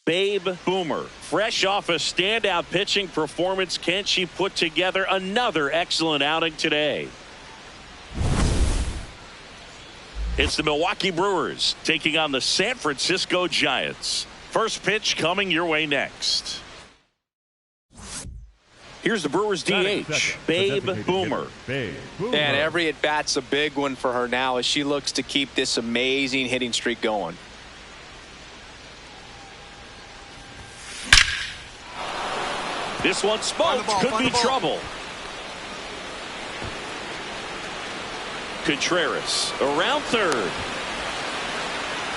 Babe Boomer. Fresh off a standout pitching performance, can she put together another excellent outing today? It's the Milwaukee Brewers taking on the San Francisco Giants. First pitch coming your way next. Here's the Brewers DH, Babe Boomer. And every at-bat's a big one for her now as she looks to keep this amazing hitting streak going. This one smoked, could be trouble. Contreras around third.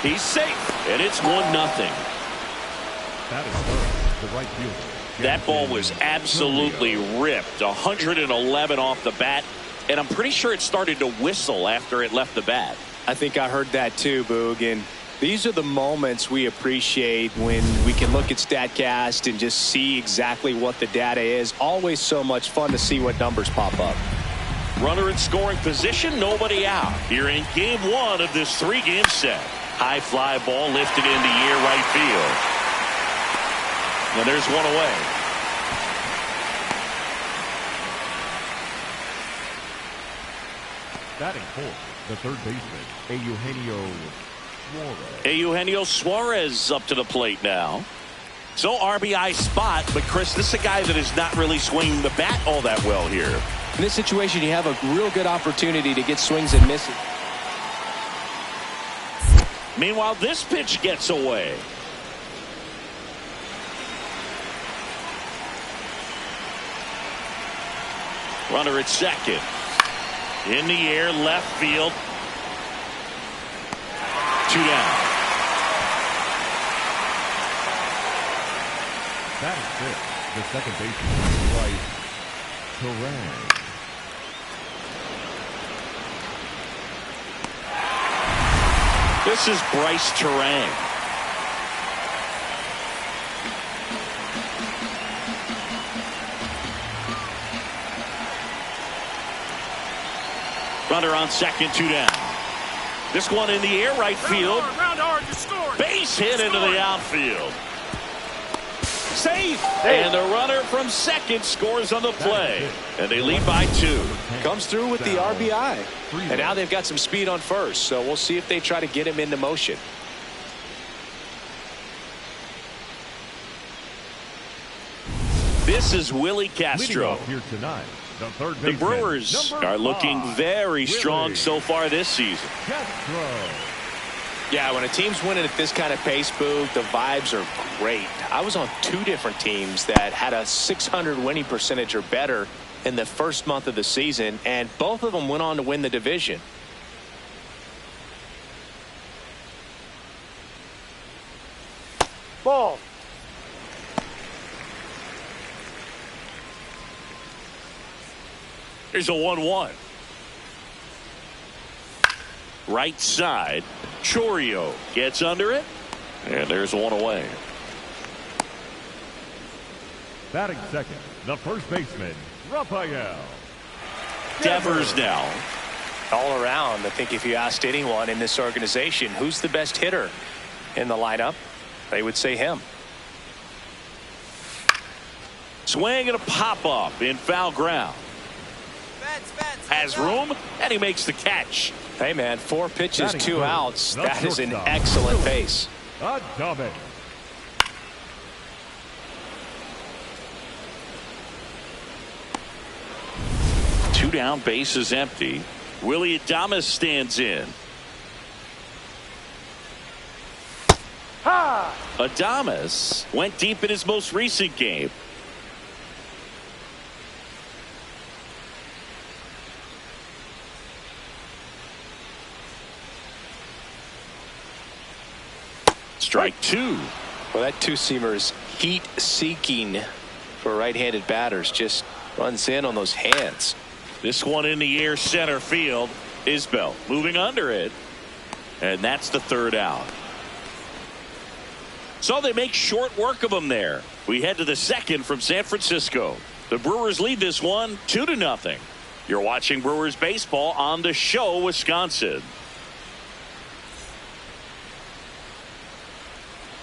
He's safe, and it's 1-0. That is the right fielder. That ball was absolutely ripped. 111 off the bat, and I'm pretty sure it started to whistle after it left the bat. I think I heard that too, Boog. And these are the moments we appreciate when we can look at StatCast and just see exactly what the data is. Always so much fun to see what numbers pop up. Runner in scoring position, nobody out. Here in game one of this 3-game set. High fly ball lifted into air right field. And there's one away. Batting fourth, the third baseman, Eugenio Suarez up to the plate now. So RBI spot, but Chris, this is a guy that is not really swinging the bat all that well here. In this situation, you have a real good opportunity to get swings and misses. Meanwhile, this pitch gets away. Runner at second. In the air, left field. 2 down. That is fifth, the second baseman, Bryce Terang. This is Bryce Terang. Runner on second, 2 down. This one in the air, right field. Base hit into the outfield. Safe. And the runner from second scores on the play. And they lead by 2. Comes through with the RBI. And now they've got some speed on first. So we'll see if they try to get him into motion. This is Willie Castro. Here tonight, the Brewers are looking very strong so far this season. Yeah, when a team's winning at this kind of pace, Boog, the vibes are great. I was on 2 different teams that had a 600 winning percentage or better in the first month of the season, and both of them went on to win the division. Ball. Here's a 1-1. Right side. Chourio gets under it. And there's one away. Batting second, the first baseman, Rafael Devers now. All around, I think if you asked anyone in this organization who's the best hitter in the lineup, they would say him. Swing and a pop-up in foul ground. Has room, and he makes the catch. Hey, man, 4 pitches, 2 outs. That is an excellent pace. Adames. 2 down, base is empty. Willie Adames stands in. Adames went deep in his most recent game. Strike 2. Well, that 2-seamer is heat-seeking for right-handed batters. Just runs in on those hands. This one in the air, center field. Isbell moving under it. And that's the 3rd out. So they make short work of him there. We head to the 2nd from San Francisco. The Brewers lead this one 2-0. You're watching Brewers baseball on The Show, Wisconsin.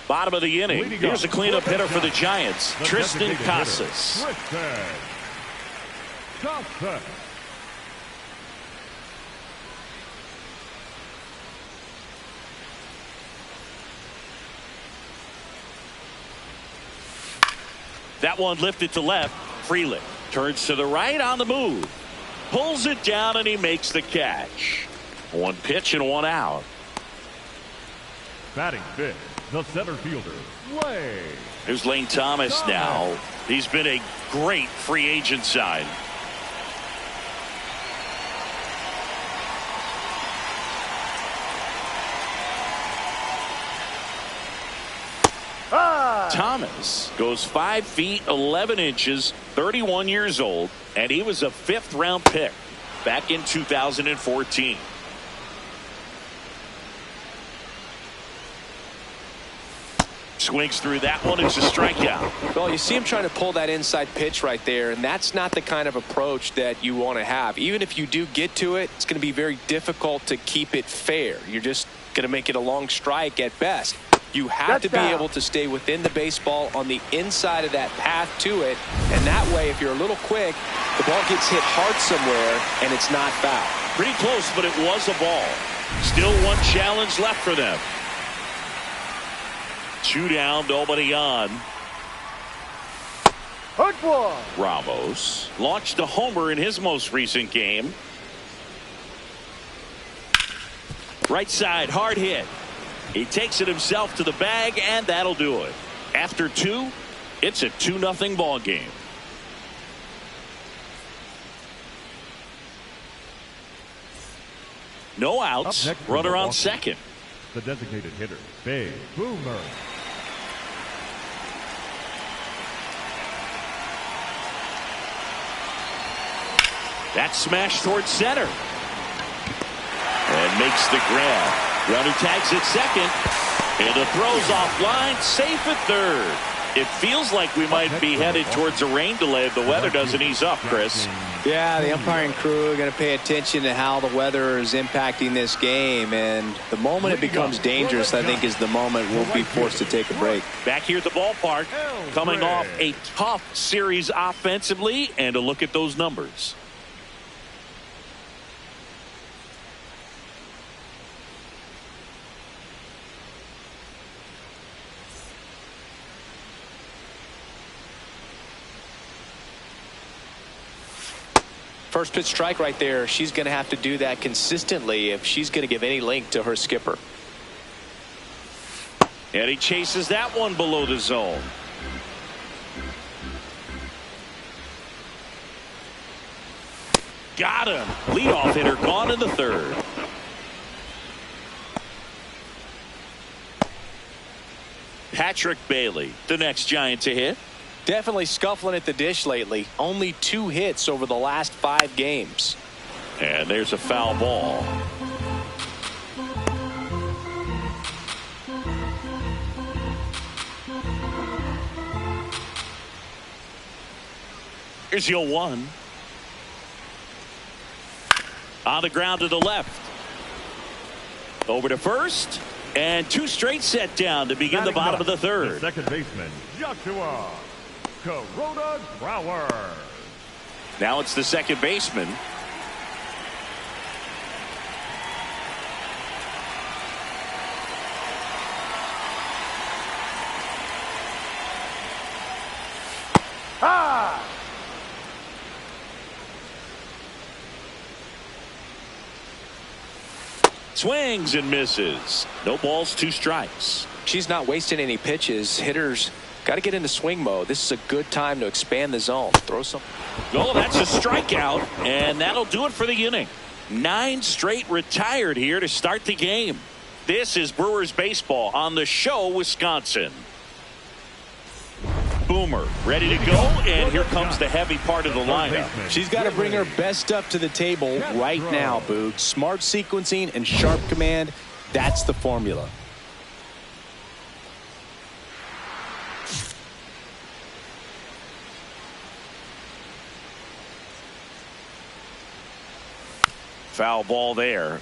Bottom of the inning. Here's a cleanup hitter for the Giants, Tristan Casas. That one lifted to left. Freeland turns to the right on the move. Pulls it down and he makes the catch. One pitch and one out. Batting fifth, the center fielder, Lane. There's Lane Thomas now. He's been a great free agent sign. Thomas goes 5 feet 11 inches, 31 years old, and he was a 5th-round pick back in 2014. Swings through that one. It's a strikeout. Well, you see him trying to pull that inside pitch right there, and that's not the kind of approach that you want to have. Even if you do get to it, it's going to be very difficult to keep it fair. You're just going to make it a long strike at best. You have to be able to stay within the baseball on the inside of that path to it, and that way, if you're a little quick, the ball gets hit hard somewhere, and it's not foul. Pretty close, but it was a ball. Still one challenge left for them. 2 down, nobody on. Ramos launched a homer in his most recent game. Right side, hard hit. He takes it himself to the bag, and that'll do it. After 2, it's a 2-0 ball game. No outs. Runner on second. The designated hitter, Big Boomer. That smash towards center. And makes the grab. Runner tags at second. And the throw's offline. Safe at third. It feels like we might be headed towards a rain delay if the weather doesn't ease up, Chris. Yeah, the umpiring crew are going to pay attention to how the weather is impacting this game. And the moment it becomes dangerous, I think, is the moment we'll be forced to take a break. Back here at the ballpark, coming off a tough series offensively, and a look at those numbers. First pitch strike right there. She's going to have to do that consistently if she's going to give any link to her skipper. And he chases that one below the zone. Got him. Leadoff hitter gone in the third. Patrick Bailey, the next Giant to hit. Definitely scuffling at the dish lately. Only 2 hits over the last 5 games. And there's a foul ball. Here's 0-1. On the ground to the left. Over to first. And 2 straight set down to begin the bottom of the third. The second baseman, Joshua Corona Brower. Now it's the second baseman. Swings and misses. No balls, 2 strikes. She's not wasting any pitches. Hitters got to get into swing mode. This is a good time to expand the zone. Throw some. Oh, that's a strikeout, and that'll do it for the inning. 9 straight retired here to start the game. This is Brewers baseball on the show, Wisconsin. Boomer ready to go, and here comes the heavy part of the lineup. She's got to bring her best stuff to the table right now, Boog. Smart sequencing and sharp command. That's the formula. Foul ball there.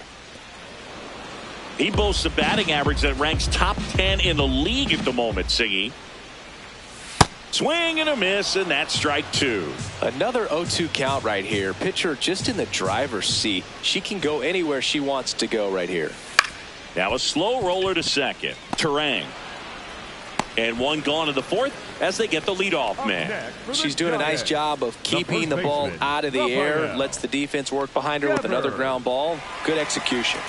He boasts a batting average that ranks top 10 in the league at the moment, Siggy. Swing and a miss, and that's strike two. Another 0-2 count right here. Pitcher just in the driver's seat. She can go anywhere she wants to go right here. Now a slow roller to second. Terang. And one gone in the fourth as they get the leadoff man. She's doing a nice job of keeping the ball out of the air. Lets the defense work behind her with another ground ball. Good execution.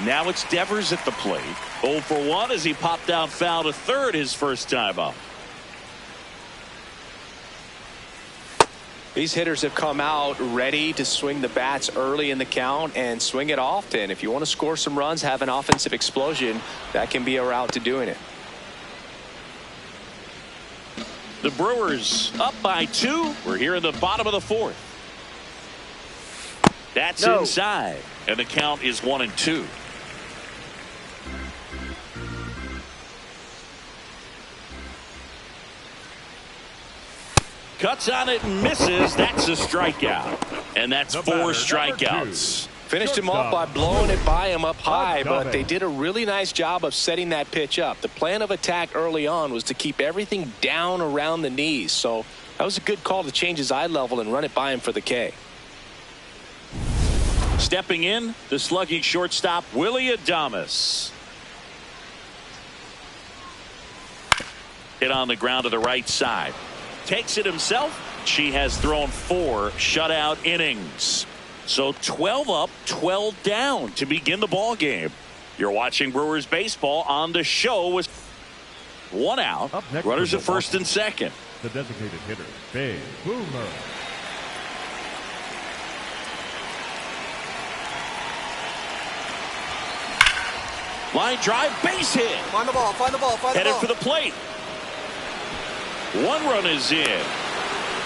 Now it's Devers at the plate. 0 for 1 as he popped out foul to third his first time up. These hitters have come out ready to swing the bats early in the count and swing it often. If you want to score some runs, have an offensive explosion, that can be a route to doing it. The Brewers up by 2. We're here in the bottom of the fourth. That's inside, and the count is 1-2. Cuts on it and misses. That's a strikeout. And that's 4 strikeouts. Finished him off by blowing it by him up high, but they did a really nice job of setting that pitch up. The plan of attack early on was to keep everything down around the knees. So that was a good call to change his eye level and run it by him for the K. Stepping in, the slugging shortstop, Willie Adames. Hit on the ground to the right side. Takes it himself. She has thrown 4 shutout innings. So 12 up, 12 down to begin the ball game. You're watching Brewers baseball on the show with 1 out. Runners at first and second. The designated hitter, Big Boomer. Line drive, base hit. Find the ball, find the ball, find the Headed ball. for the plate. 1 run is in.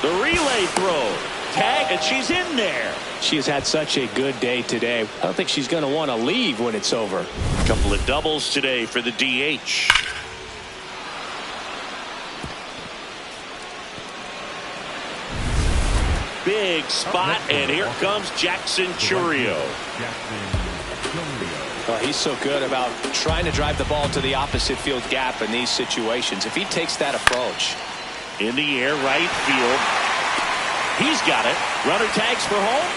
The relay throw. Tag, and she's in there. She has had such a good day today. I don't think she's going to want to leave when it's over. A couple of doubles today for the DH. Big spot, and here comes Jackson Chourio. He's so good about trying to drive the ball to the opposite field gap in these situations. If he takes that approach. In the air, right field. He's got it. Runner tags for home.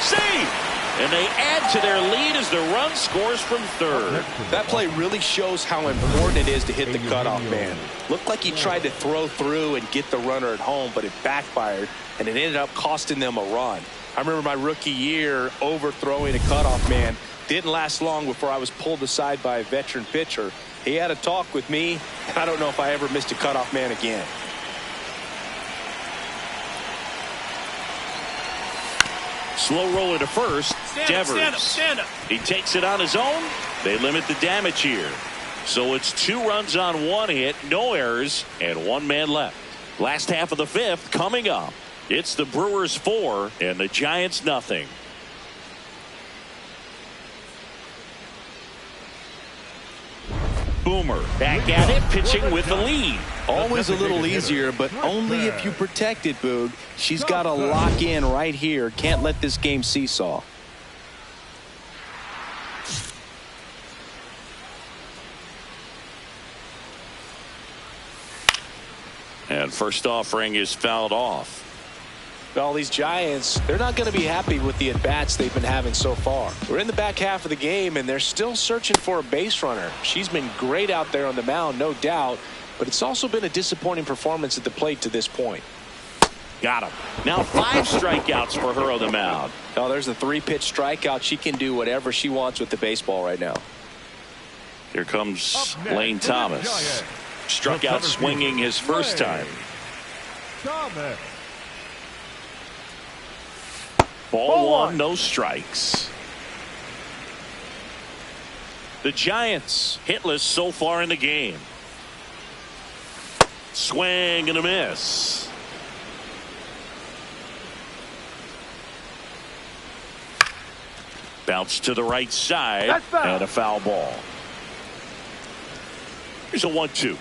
Save! And they add to their lead as the run scores from third. That play really shows how important it is to hit the cutoff man. Looked like he tried to throw through and get the runner at home, but it backfired, and it ended up costing them a run. I remember my rookie year overthrowing a cutoff man. Didn't last long before I was pulled aside by a veteran pitcher. He had a talk with me, and I don't know if I ever missed a cutoff man again. Slow roller to first. Devers. Stand up. He takes it on his own. They limit the damage here. So it's 2 runs on 1 hit, no errors, and 1 man left. Last half of the 5th coming up. It's the Brewers 4 and the Giants nothing. Boomer back at it, pitching with the lead. Always a little easier, but only if you protect it, Boog. She's got to lock in right here. Can't let this game seesaw. And first offering is fouled off. Well, these Giants, they're not going to be happy with the at-bats they've been having so far. We're in the back half of the game, and they're still searching for a base runner. She's been great out there on the mound, no doubt, but it's also been a disappointing performance at the plate to this point. Got him. Now 5 strikeouts for her on the mound. Oh, there's a 3-pitch strikeout. She can do whatever she wants with the baseball right now. Here comes Lane Thomas. Struck out swinging his first time. Ball 1, no strikes. The Giants hitless so far in the game. Swing and a miss. Bounce to the right side and a foul ball. Here's a 1-2.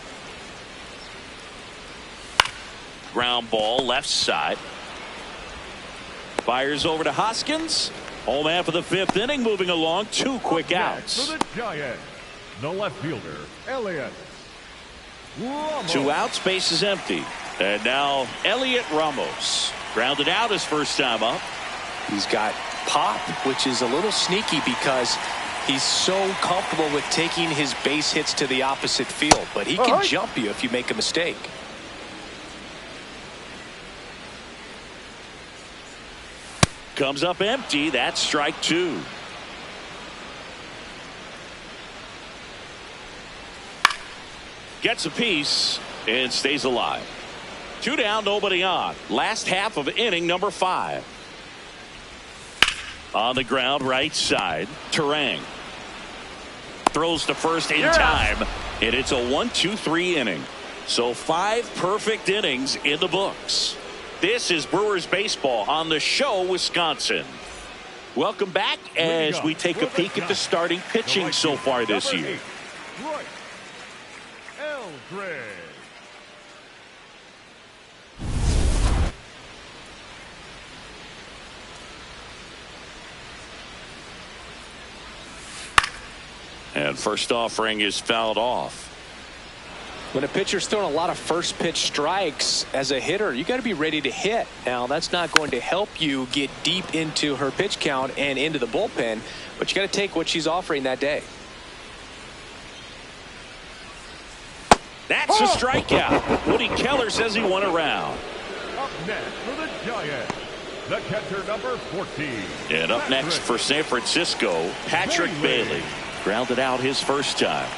Ground ball left side. Fires over to Hoskins. Home half of the fifth inning moving along. 2 quick outs. For the Giants, the left fielder, Elliott Ramos. 2 outs, base is empty. And now Elliott Ramos. Grounded out his first time up. He's got pop, which is a little sneaky because he's so comfortable with taking his base hits to the opposite field. But he can jump you if you make a mistake. Comes up empty. That's strike 2. Gets a piece and stays alive. 2 down, nobody on. Last half of inning number 5. On the ground, right side. Terang throws to first in time, and it's a 1-2-3 inning. So 5 perfect innings in the books. This is Brewers baseball on the show, Wisconsin. Welcome back as we take a peek at the starting pitching so far this year. And first offering is fouled off. When a pitcher's throwing a lot of first pitch strikes as a hitter, you got to be ready to hit. Now, that's not going to help you get deep into her pitch count and into the bullpen, but you got to take what she's offering that day. That's a strikeout. Woody Keller says he won a round. Up next for the Giants, the catcher number 14. And up next for San Francisco, Patrick Bailey. Grounded out his first time.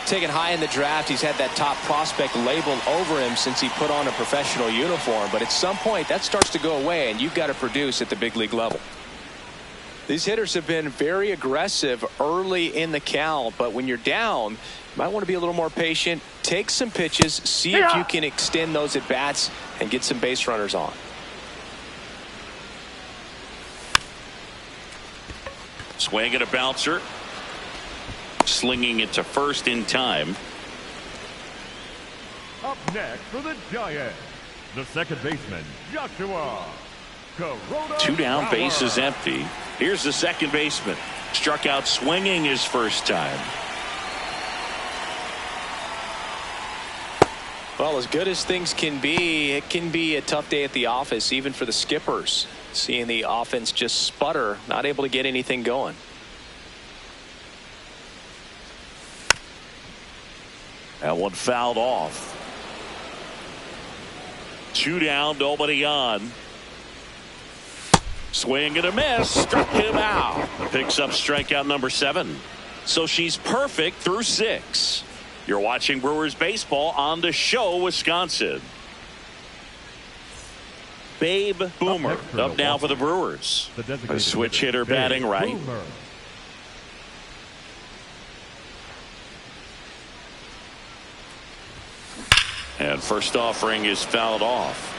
Taken high in the draft, he's had that top prospect labeled over him since he put on a professional uniform. But at some point, that starts to go away, and you've got to produce at the big league level. These hitters have been very aggressive early in the count, but when you're down, you might want to be a little more patient. Take some pitches, see if you can extend those at bats and get some base runners on. Swing and a bouncer. Slinging it to first in time. Up next for the Giants, the second baseman, Joshua Corona. 2 down, base is empty. Here's the second baseman. Struck out swinging his first time. Well, as good as things can be, it can be a tough day at the office, even for the skippers. Seeing the offense just sputter, not able to get anything going. That one fouled off. 2 down, nobody on. Swing and a miss. Struck him out. Picks up strikeout number 7. So she's perfect through 6. You're watching Brewers baseball on the show, Wisconsin. Babe Boomer up now for the Brewers. A switch hitter batting right. And first offering is fouled off.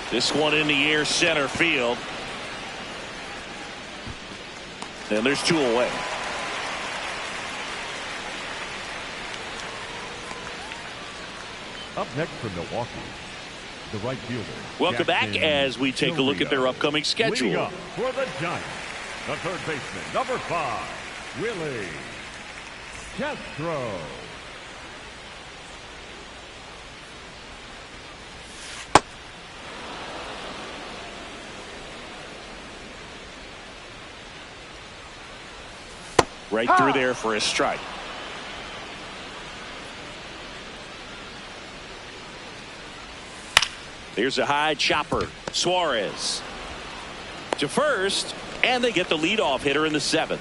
This one in the air, center field. And there's 2 away. Up next from Milwaukee, the right fielder. Welcome back as we take a look at their upcoming schedule. Leading up for the Giants, the third baseman, number 5, Willie Castro. Right through there for a strike. There's a high chopper. Suarez to first, and they get the leadoff hitter in the 7th.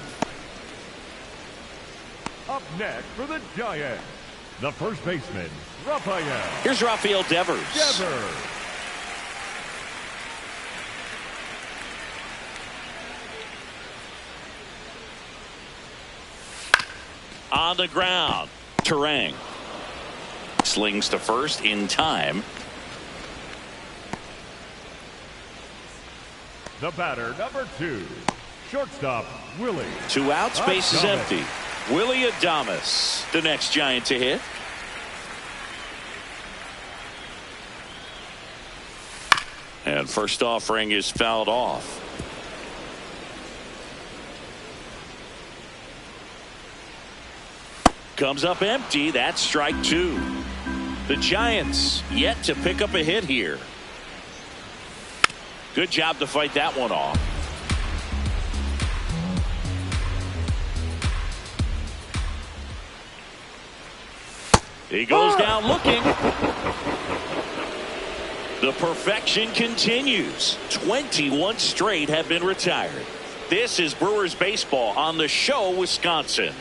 Up next for the Giants, the first baseman, Rafael. Here's Rafael Devers. On the ground, Terang slings to first in time. The batter, number 2, shortstop, Willie. 2 outs, base is empty. Willie Adames, the next Giant to hit. And first offering is fouled off. Comes up empty. That's strike two. The Giants yet to pick up a hit here. Good job to fight that one off. He goes down looking. The perfection continues. 21 straight have been retired. This is Brewers baseball on the show, Wisconsin.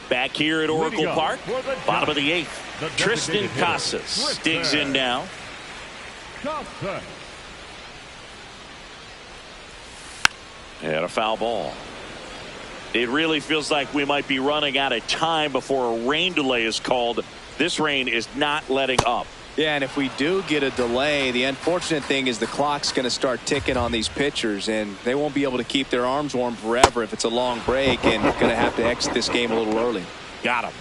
Back here at Oracle Park, bottom of the eighth. Tristan Casas digs in now. And a foul ball. It really feels like we might be running out of time before a rain delay is called. This rain is not letting up. Yeah, and if we do get a delay, the unfortunate thing is the clock's going to start ticking on these pitchers, and they won't be able to keep their arms warm forever if it's a long break, and going to have to exit this game a little early. Got him.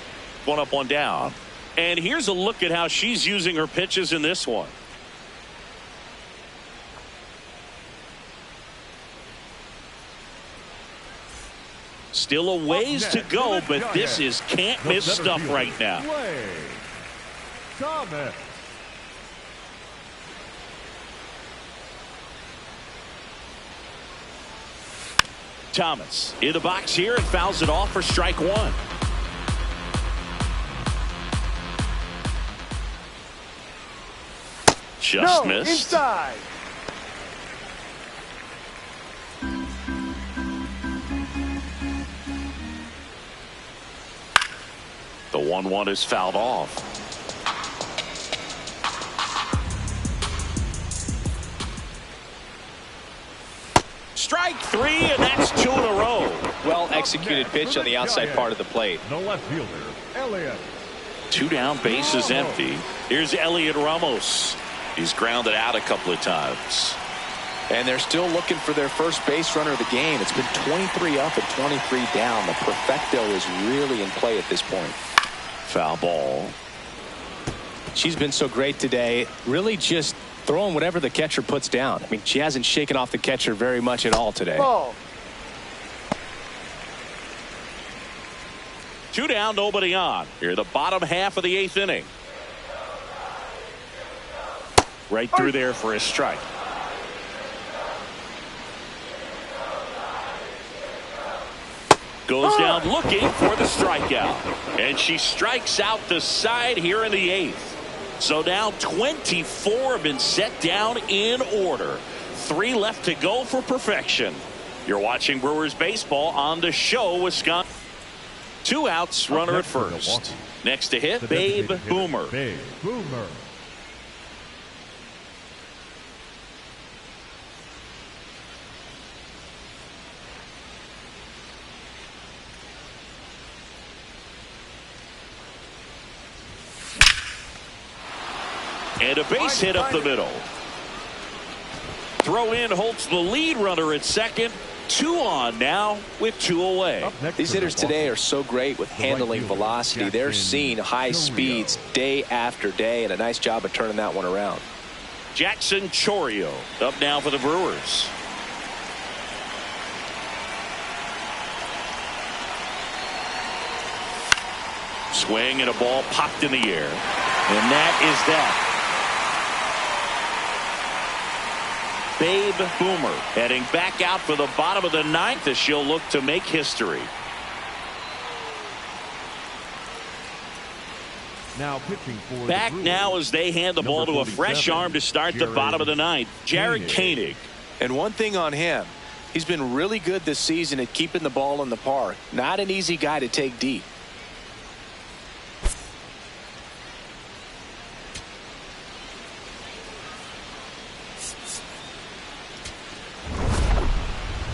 One up, one down. And here's a look at how she's using her pitches in this one. Still a ways to go, but this is can't miss stuff right now. Thomas in the box here and fouls it off for strike one. Just missed. Inside. The 1-1 is fouled off. Strike three, and that's two in a row. Well executed pitch on the outside part of the plate. The left fielder, Elliott. Two down, base is empty. Here's Elliott Ramos. He's grounded out a couple of times. And they're still looking for their first base runner of the game. It's been 23 up and 23 down. The perfecto is really in play at this point. Foul ball. She's been so great today. Really just throwing whatever the catcher puts down. I mean, she hasn't shaken off the catcher very much at all today. Ball. Two down, nobody on. Here, the bottom half of the eighth inning. Right through there for a strike. Goes down looking for the strikeout. And she strikes out the side here in the eighth. So now 24 have been set down in order. 3 left to go for perfection. You're watching Brewers baseball on the show, Wisconsin. 2 outs, runner at first. Next to hit, Babe Boomer. Babe Boomer. And a base hit up the middle. Throw in holds the lead runner at second. 2 on now with 2 away. These hitters today are so great with handling velocity. They're seeing high speeds day after day, and a nice job of turning that one around. Jackson Chourio up now for the Brewers. Swing and a ball popped in the air. And that is that. Babe Boomer heading back out for the bottom of the 9th as she'll look to make history. Now pitching for back the now as they hand the ball to a fresh arm to start the bottom of the 9th. Jared Koenig. And one thing on him, he's been really good this season at keeping the ball in the park. Not an easy guy to take deep.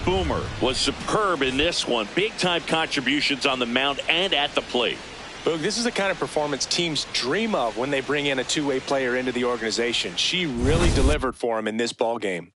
Boomer was superb in this one. Big time contributions on the mound and at the plate. Boog, this is the kind of performance teams dream of when they bring in a two-way player into the organization. She really delivered for him in this ball game.